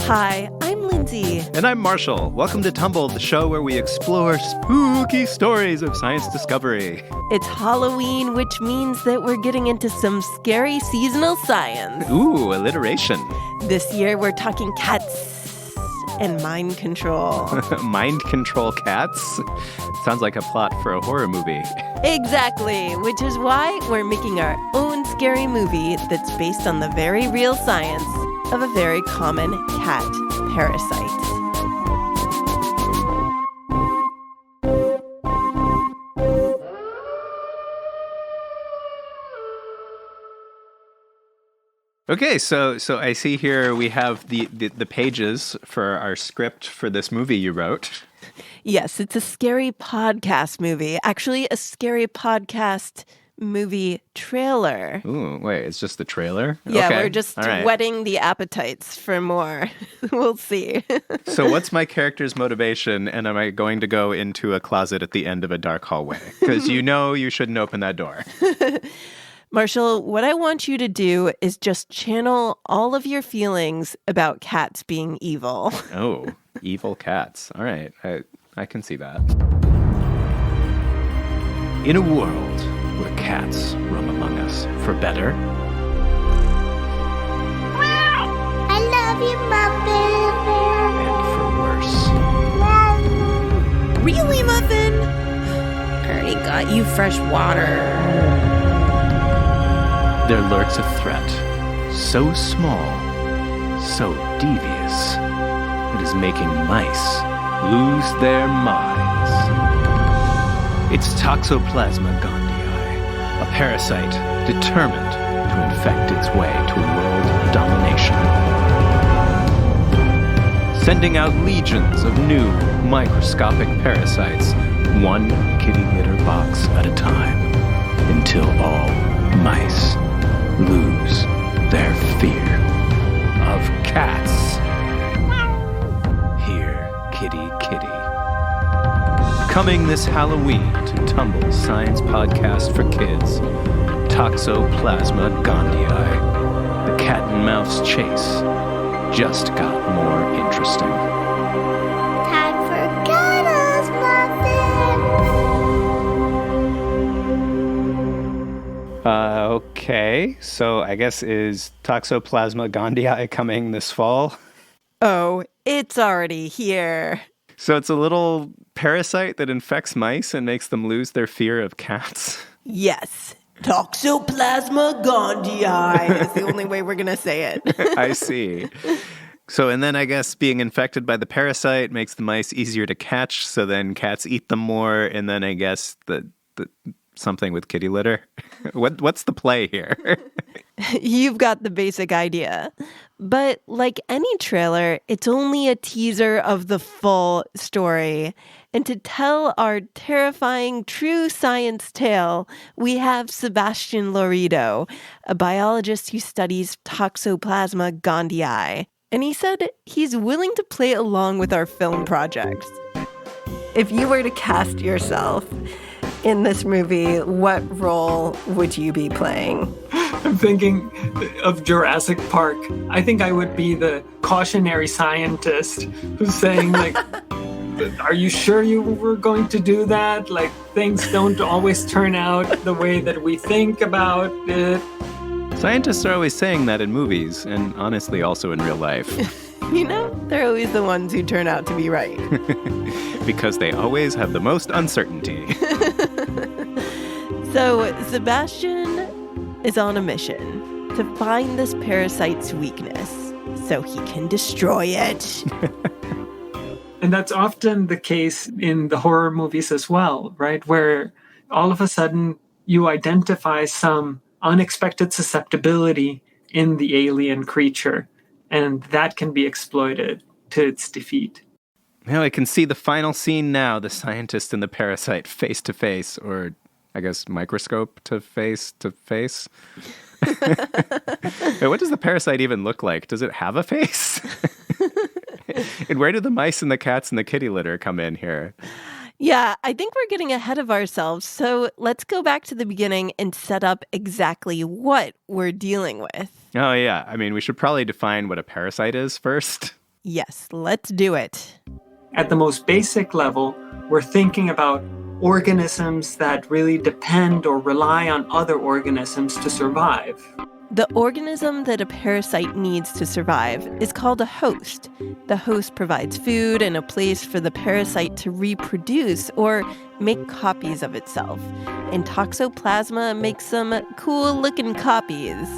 Hi, I'm Lindsay. And I'm Marshall. Welcome to Tumble, the show where we explore spooky stories of science discovery. It's Halloween, which means that we're getting into some scary seasonal science. Ooh, alliteration. This year we're talking cats and mind control. Mind control cats? Sounds like a plot for a horror movie. Exactly, which is why we're making our own scary movie that's based on the very real science of a very common cat parasite. Okay, so I see here we have the pages for our script for this movie you wrote. Yes, it's a scary podcast movie. Actually, a scary podcast movie trailer. Ooh, wait, it's just the trailer? Yeah, okay. We're just right. whetting the appetites for more. We'll see. So what's my character's motivation, and am I going to go into a closet at the end of a dark hallway? Because you know you shouldn't open that door. Marshall, what I want you to do is just channel all of your feelings about cats being evil. Oh, evil cats. All right, I can see that. In a world where cats roam among us for better. I love you, And for worse. Really, Muffin? I already got you fresh water. There lurks a threat, so small, so devious, it is making mice lose their minds. It's Toxoplasma gondii, a parasite determined to infect its way to world domination. Sending out legions of new microscopic parasites, one kitty litter box at a time, until all mice lose their fear of cats. Here, kitty, kitty. Coming this Halloween to Tumble Science Podcast for Kids, Toxoplasma gondii. The cat and mouse chase just got more interesting. Time for cuddles, Muffin. Okay, so I guess is Toxoplasma gondii coming this fall? Oh, it's already here. So it's a little parasite that infects mice and makes them lose their fear of cats? Yes. Toxoplasma gondii is the only way we're going to say it. I see. So, and then I guess being infected by the parasite makes the mice easier to catch, so then cats eat them more, and then I guess the something with kitty litter. What's the play here? You've got the basic idea. But like any trailer, it's only a teaser of the full story. And to tell our terrifying true science tale, we have Sebastian Lourido, a biologist who studies Toxoplasma gondii. And he said he's willing to play along with our film projects. If you were to cast yourself in this movie, what role would you be playing? I'm thinking of Jurassic Park. I think I would be the cautionary scientist who's saying, like, are you sure you were going to do that? Like, things don't always turn out the way that we think about it. Scientists are always saying that in movies, and honestly also in real life. You know, they're always the ones who turn out to be right. Because they always have the most uncertainty. So Sebastian is on a mission to find this parasite's weakness so he can destroy it. And that's often the case in the horror movies as well, right? Where all of a sudden you identify some unexpected susceptibility in the alien creature, and that can be exploited to its defeat. Well, I can see the final scene now, the scientist and the parasite face to face, or I guess microscope to face to face. Hey, what does the parasite even look like? Does it have a face? And where do the mice and the cats and the kitty litter come in here? Yeah, I think we're getting ahead of ourselves. So let's go back to the beginning and set up exactly what we're dealing with. Oh, yeah. I mean, we should probably define what a parasite is first. Yes, let's do it. At the most basic level, we're thinking about organisms that really depend or rely on other organisms to survive. The organism that a parasite needs to survive is called a host. The host provides food and a place for the parasite to reproduce or make copies of itself. And Toxoplasma makes some cool-looking copies.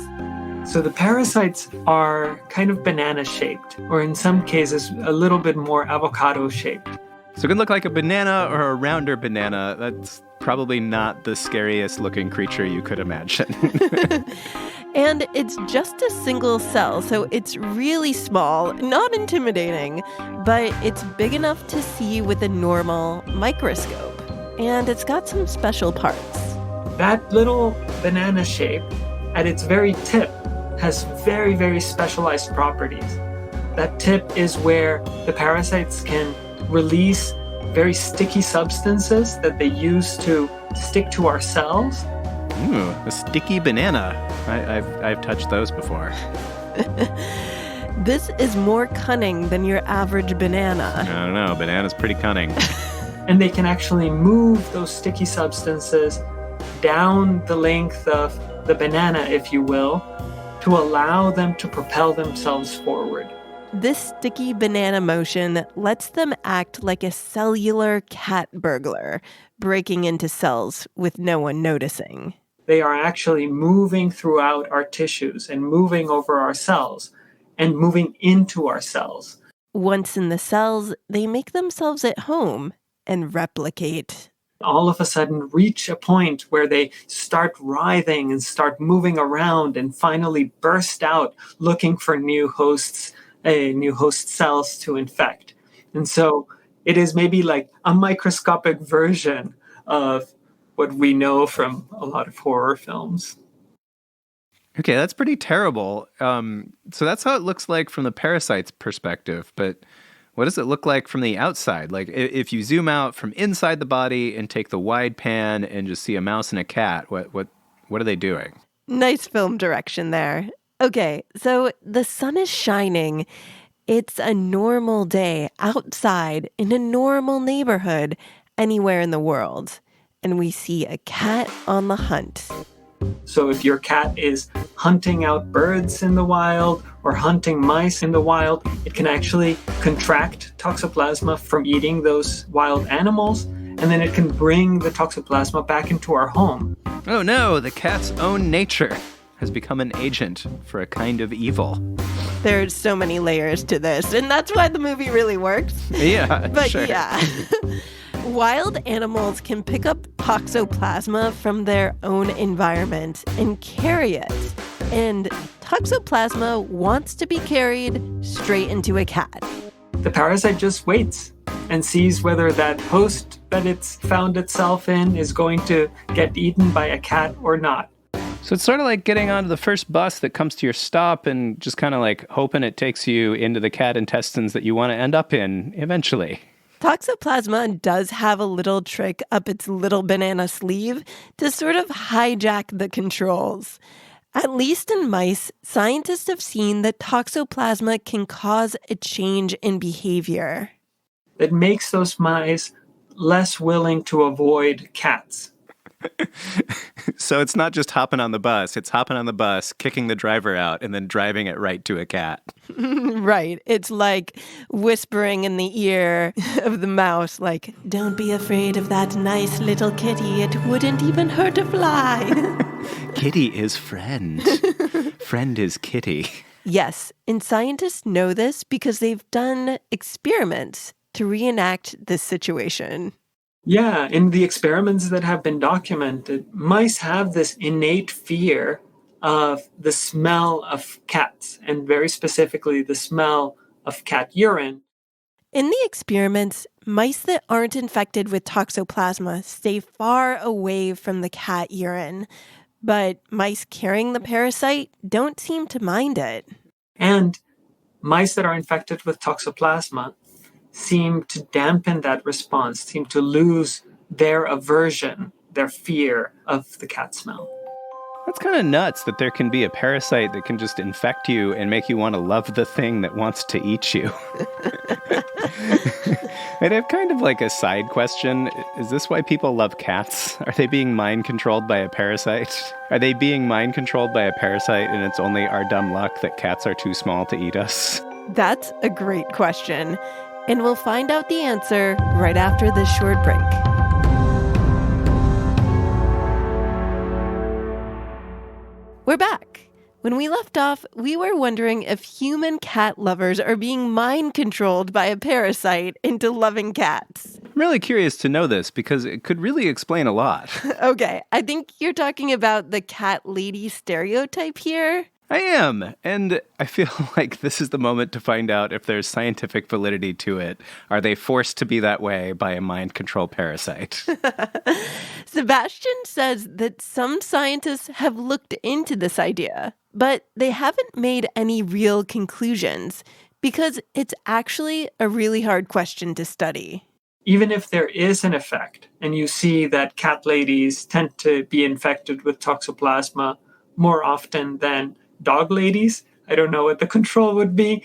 So the parasites are kind of banana-shaped, or in some cases, a little bit more avocado-shaped. So it can look like a banana or a rounder banana. That's probably not the scariest looking creature you could imagine. And it's just a single cell, so it's really small, not intimidating, but it's big enough to see with a normal microscope. And it's got some special parts. That little banana shape, at its very tip, has very, very specialized properties. That tip is where the parasites can release very sticky substances that they use to stick to our cells. Ooh, a sticky banana. I've touched those before. This is more cunning than your average banana. I don't know. Banana's pretty cunning. And they can actually move those sticky substances down the length of the banana, if you will, to allow them to propel themselves forward. This sticky banana motion lets them act like a cellular cat burglar, breaking into cells with no one noticing. They are actually moving throughout our tissues and moving over our cells and moving into our cells. Once in the cells, they make themselves at home and replicate. All of a sudden reach a point where they start writhing and start moving around and finally burst out looking for new host cells to infect. And so it is maybe like a microscopic version of what we know from a lot of horror films. Okay, that's pretty terrible. So that's how it looks like from the parasite's perspective. But what does it look like from the outside? Like if you zoom out from inside the body and take the wide pan and just see a mouse and a cat, what are they doing? Nice film direction there. Okay, so the sun is shining. It's a normal day outside in a normal neighborhood anywhere in the world. And we see a cat on the hunt. So if your cat is hunting out birds in the wild or hunting mice in the wild, it can actually contract Toxoplasma from eating those wild animals, and then it can bring the Toxoplasma back into our home. Oh no, the cat's own nature has become an agent for a kind of evil. There's so many layers to this, and that's why the movie really works. Yeah, But sure. yeah. Wild animals can pick up Toxoplasma from their own environment and carry it. And Toxoplasma wants to be carried straight into a cat. The parasite just waits and sees whether that host that it's found itself in is going to get eaten by a cat or not. So it's sort of like getting onto the first bus that comes to your stop and just kind of like hoping it takes you into the cat intestines that you want to end up in eventually. Toxoplasma does have a little trick up its little banana sleeve to sort of hijack the controls. At least in mice, scientists have seen that Toxoplasma can cause a change in behavior. It makes those mice less willing to avoid cats. So it's not just hopping on the bus, it's hopping on the bus, kicking the driver out, and then driving it right to a cat. Right. It's like whispering in the ear of the mouse, like, don't be afraid of that nice little kitty. It wouldn't even hurt a fly. Kitty is friend. Friend is kitty. Yes, and scientists know this because they've done experiments to reenact this situation. Yeah, in the experiments that have been documented, mice have this innate fear of the smell of cats, and very specifically the smell of cat urine. In the experiments, mice that aren't infected with Toxoplasma stay far away from the cat urine, but mice carrying the parasite don't seem to mind it. And mice that are infected with Toxoplasma seem to dampen that response, seem to lose their aversion, their fear of the cat smell. That's kind of nuts that there can be a parasite that can just infect you and make you want to love the thing that wants to eat you. And I have kind of like a side question. Is this why people love cats? Are they being mind controlled by a parasite? Are they being mind controlled by a parasite and it's only our dumb luck that cats are too small to eat us? That's a great question. And we'll find out the answer right after this short break. We're back. When we left off, we were wondering if human cat lovers are being mind controlled by a parasite into loving cats. I'm really curious to know this because it could really explain a lot. Okay, I think you're talking about the cat lady stereotype here. I am, and I feel like this is the moment to find out if there's scientific validity to it. Are they forced to be that way by a mind control parasite? Sebastian says that some scientists have looked into this idea, but they haven't made any real conclusions because it's actually a really hard question to study. Even if there is an effect, and you see that cat ladies tend to be infected with Toxoplasma more often than dog ladies, I don't know what the control would be.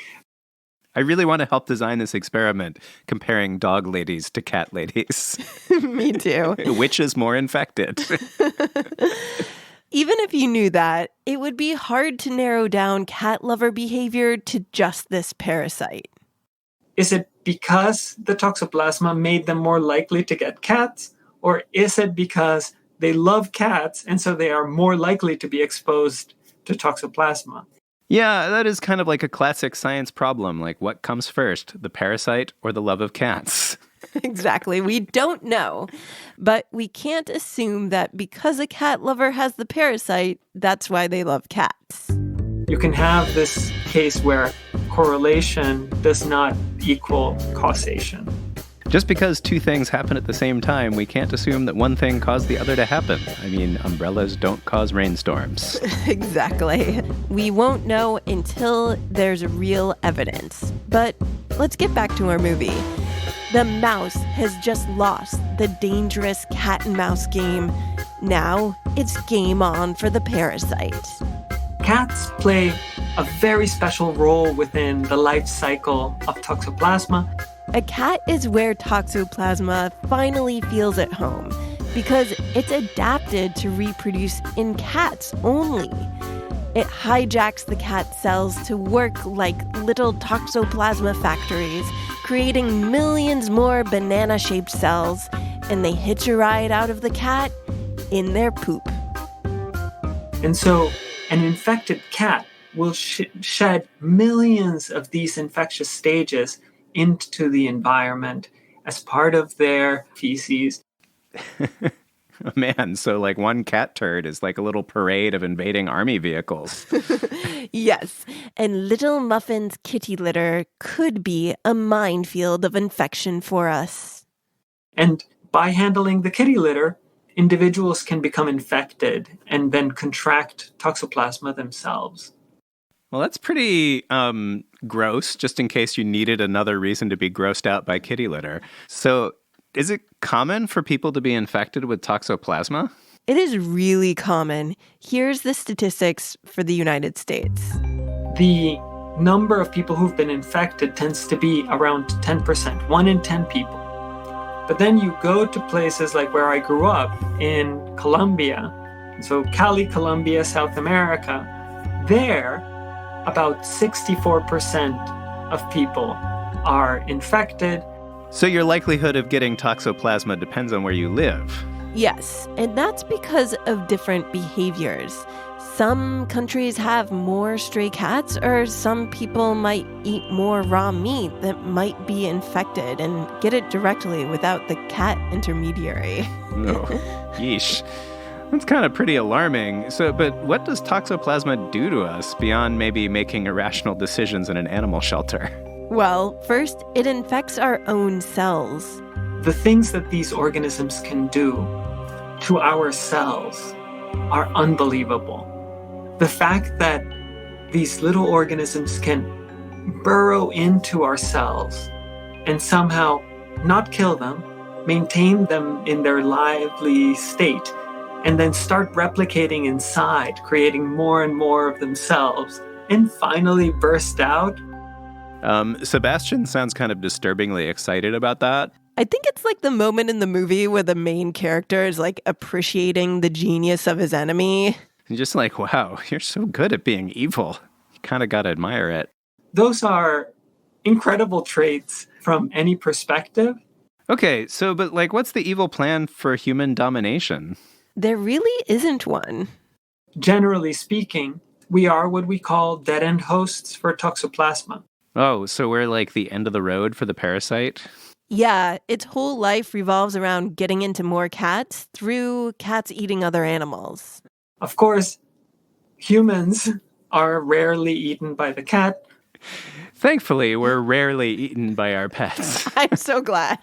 I really want to help design this experiment comparing dog ladies to cat ladies. Me too. Which is more infected? Even if you knew that, it would be hard to narrow down cat lover behavior to just this parasite. Is it because the Toxoplasma made them more likely to get cats? Or is it because they love cats and so they are more likely to be exposed to Toxoplasma? Yeah, that is kind of like a classic science problem. Like, what comes first, the parasite or the love of cats? Exactly. We don't know. But we can't assume that because a cat lover has the parasite, that's why they love cats. You can have this case where correlation does not equal causation. Just because two things happen at the same time, we can't assume that one thing caused the other to happen. I mean, umbrellas don't cause rainstorms. Exactly. We won't know until there's real evidence. But let's get back to our movie. The mouse has just lost the dangerous cat and mouse game. Now it's game on for the parasite. Cats play a very special role within the life cycle of Toxoplasma. A cat is where Toxoplasma finally feels at home because it's adapted to reproduce in cats only. It hijacks the cat cells to work like little Toxoplasma factories, creating millions more banana-shaped cells, and they hitch a ride out of the cat in their poop. And so an infected cat will shed millions of these infectious stages into the environment as part of their feces. Man, so like one cat turd is like a little parade of invading army vehicles. Yes, and Little Muffin's kitty litter could be a minefield of infection for us. And by handling the kitty litter, individuals can become infected and then contract Toxoplasma themselves. Well, that's pretty gross, just in case you needed another reason to be grossed out by kitty litter. So is it common for people to be infected with Toxoplasma? It is really common. Here's the statistics for the United States. The number of people who've been infected tends to be around 10%, 1 in 10 people. But then you go to places like where I grew up in Colombia, so Cali, Colombia, South America. There, about 64% of people are infected. So your likelihood of getting Toxoplasma depends on where you live. Yes, and that's because of different behaviors. Some countries have more stray cats, or some people might eat more raw meat that might be infected and get it directly without the cat intermediary. Oh, yeesh. That's kind of pretty alarming. But what does Toxoplasma do to us beyond maybe making irrational decisions in an animal shelter? Well, first, it infects our own cells. The things that these organisms can do to our cells are unbelievable. The fact that these little organisms can burrow into our cells and somehow not kill them, maintain them in their lively state, and then start replicating inside, creating more and more of themselves, and finally burst out. Sebastian sounds kind of disturbingly excited about that. I think it's like the moment in the movie where the main character is like appreciating the genius of his enemy. And just like, wow, you're so good at being evil. You kind of got to admire it. Those are incredible traits from any perspective. Okay, so, but like, what's the evil plan for human domination? There really isn't one. Generally speaking, we are what we call dead-end hosts for Toxoplasma. Oh, so we're like the end of the road for the parasite? Yeah, its whole life revolves around getting into more cats through cats eating other animals. Of course, humans are rarely eaten by the cat. Thankfully, we're rarely eaten by our pets. I'm so glad.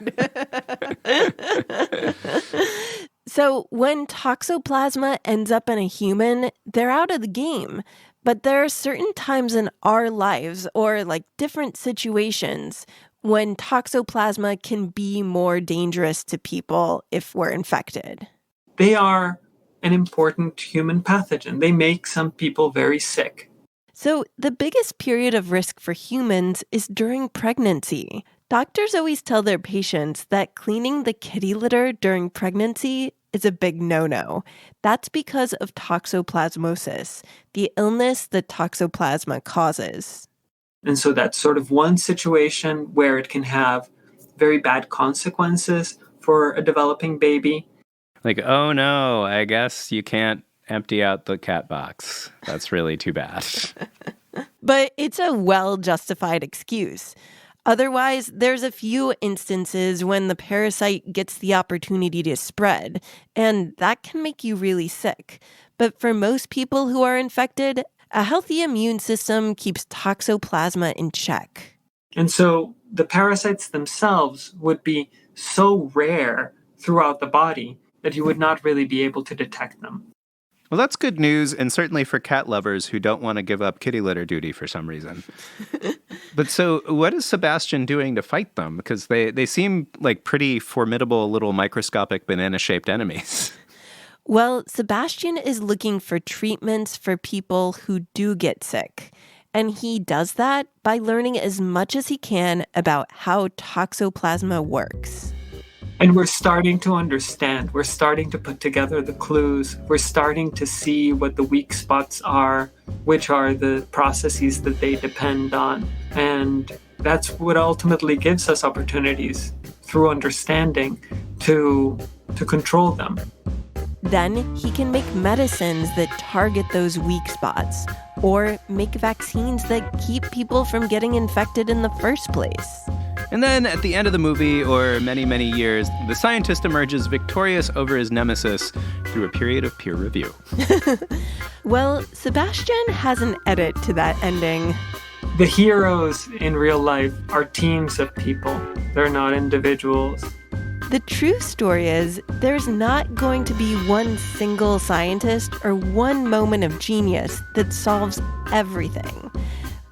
So when Toxoplasma ends up in a human, they're out of the game. But there are certain times in our lives or like different situations when Toxoplasma can be more dangerous to people if we're infected. They are an important human pathogen. They make some people very sick. So the biggest period of risk for humans is during pregnancy. Doctors always tell their patients that cleaning the kitty litter during pregnancy is a big no-no. That's because of toxoplasmosis, the illness that Toxoplasma causes. And so that's sort of one situation where it can have very bad consequences for a developing baby. Like, oh no, I guess you can't empty out the cat box. That's really too bad. But it's a well-justified excuse. Otherwise, there's a few instances when the parasite gets the opportunity to spread, and that can make you really sick. But for most people who are infected, a healthy immune system keeps Toxoplasma in check. And so the parasites themselves would be so rare throughout the body that you would not really be able to detect them. Well, that's good news, and certainly for cat lovers who don't want to give up kitty litter duty for some reason. But so what is Sebastian doing to fight them? Because they seem like pretty formidable little microscopic banana-shaped enemies. Well, Sebastian is looking for treatments for people who do get sick. And he does that by learning as much as he can about how Toxoplasma works. And we're starting to understand. We're starting to put together the clues. We're starting to see what the weak spots are, which are the processes that they depend on. And that's what ultimately gives us opportunities through understanding to control them. Then he can make medicines that target those weak spots, or make vaccines that keep people from getting infected in the first place. And then at the end of the movie, or many, many years, the scientist emerges victorious over his nemesis through a period of peer review. Well, Sebastian has an edit to that ending. The heroes in real life are teams of people. They're not individuals. The true story is there's not going to be one single scientist or one moment of genius that solves everything.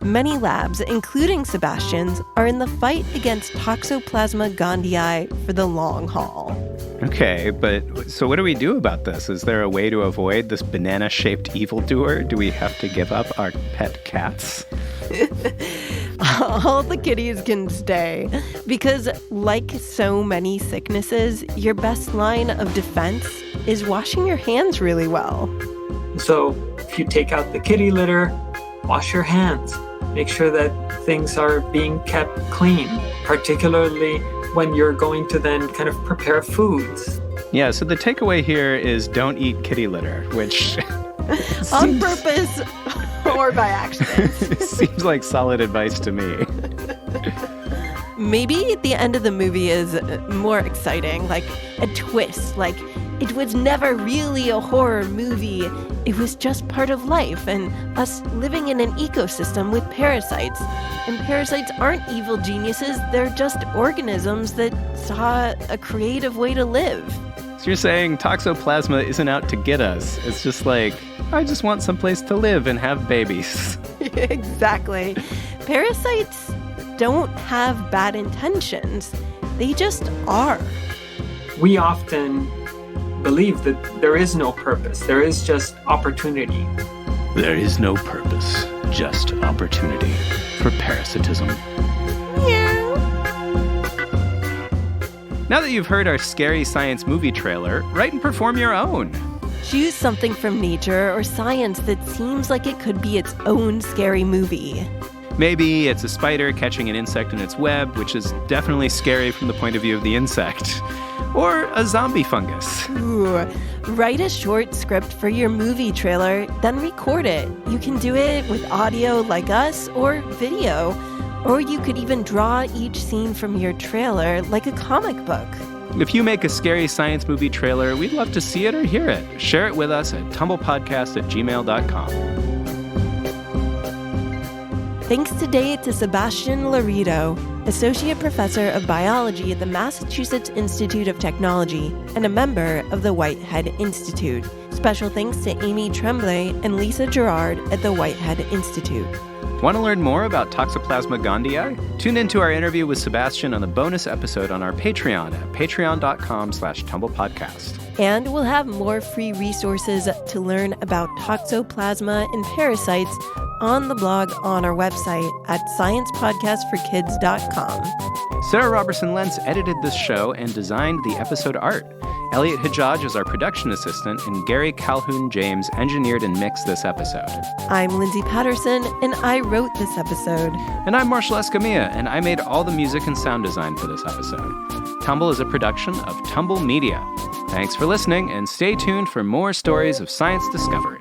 Many labs, including Sebastian's, are in the fight against Toxoplasma gondii for the long haul. Okay, but so what do we do about this? Is there a way to avoid this banana-shaped evildoer? Do we have to give up our pet cats? All the kitties can stay, because like so many sicknesses, your best line of defense is washing your hands really well. So if you take out the kitty litter, wash your hands. Make sure that things are being kept clean, particularly when you're going to then kind of prepare foods. Yeah, so the takeaway here is don't eat kitty litter, which on purpose or by accident. Seems like solid advice to me. Maybe the end of the movie is more exciting, like a twist, like it was never really a horror movie. It was just part of life and us living in an ecosystem with parasites. And parasites aren't evil geniuses, they're just organisms that saw a creative way to live. So you're saying Toxoplasma isn't out to get us. It's just like, I just want someplace to live and have babies. Exactly. Parasites don't have bad intentions. They just are. We often believe that there is no purpose. There is just opportunity. There is no purpose, just opportunity for parasitism. Now that you've heard our scary science movie trailer, write and perform your own. Choose something from nature or science that seems like it could be its own scary movie. Maybe it's a spider catching an insect in its web, which is definitely scary from the point of view of the insect. Or a zombie fungus. Ooh. Write a short script for your movie trailer, then record it. You can do it with audio like us or video. Or you could even draw each scene from your trailer like a comic book. If you make a scary science movie trailer, we'd love to see it or hear it. Share it with us at tumblepodcast@gmail.com. Thanks today to Sebastian Lourido, Associate Professor of Biology at the Massachusetts Institute of Technology and a member of the Whitehead Institute. Special thanks to Amy Tremblay and Lisa Gerard at the Whitehead Institute. Want to learn more about Toxoplasma gondii? Tune into our interview with Sebastian on the bonus episode on our Patreon at patreon.com/tumblepodcast. And we'll have more free resources to learn about Toxoplasma and parasites on the blog on our website at sciencepodcastforkids.com. Sarah Robertson-Lentz edited this show and designed the episode art. Elliot Hajjaj is our production assistant, and Gary Calhoun-James engineered and mixed this episode. I'm Lindsay Patterson, and I wrote this episode. And I'm Marshall Escamilla, and I made all the music and sound design for this episode. Tumble is a production of Tumble Media. Thanks for listening, and stay tuned for more stories of science discovery.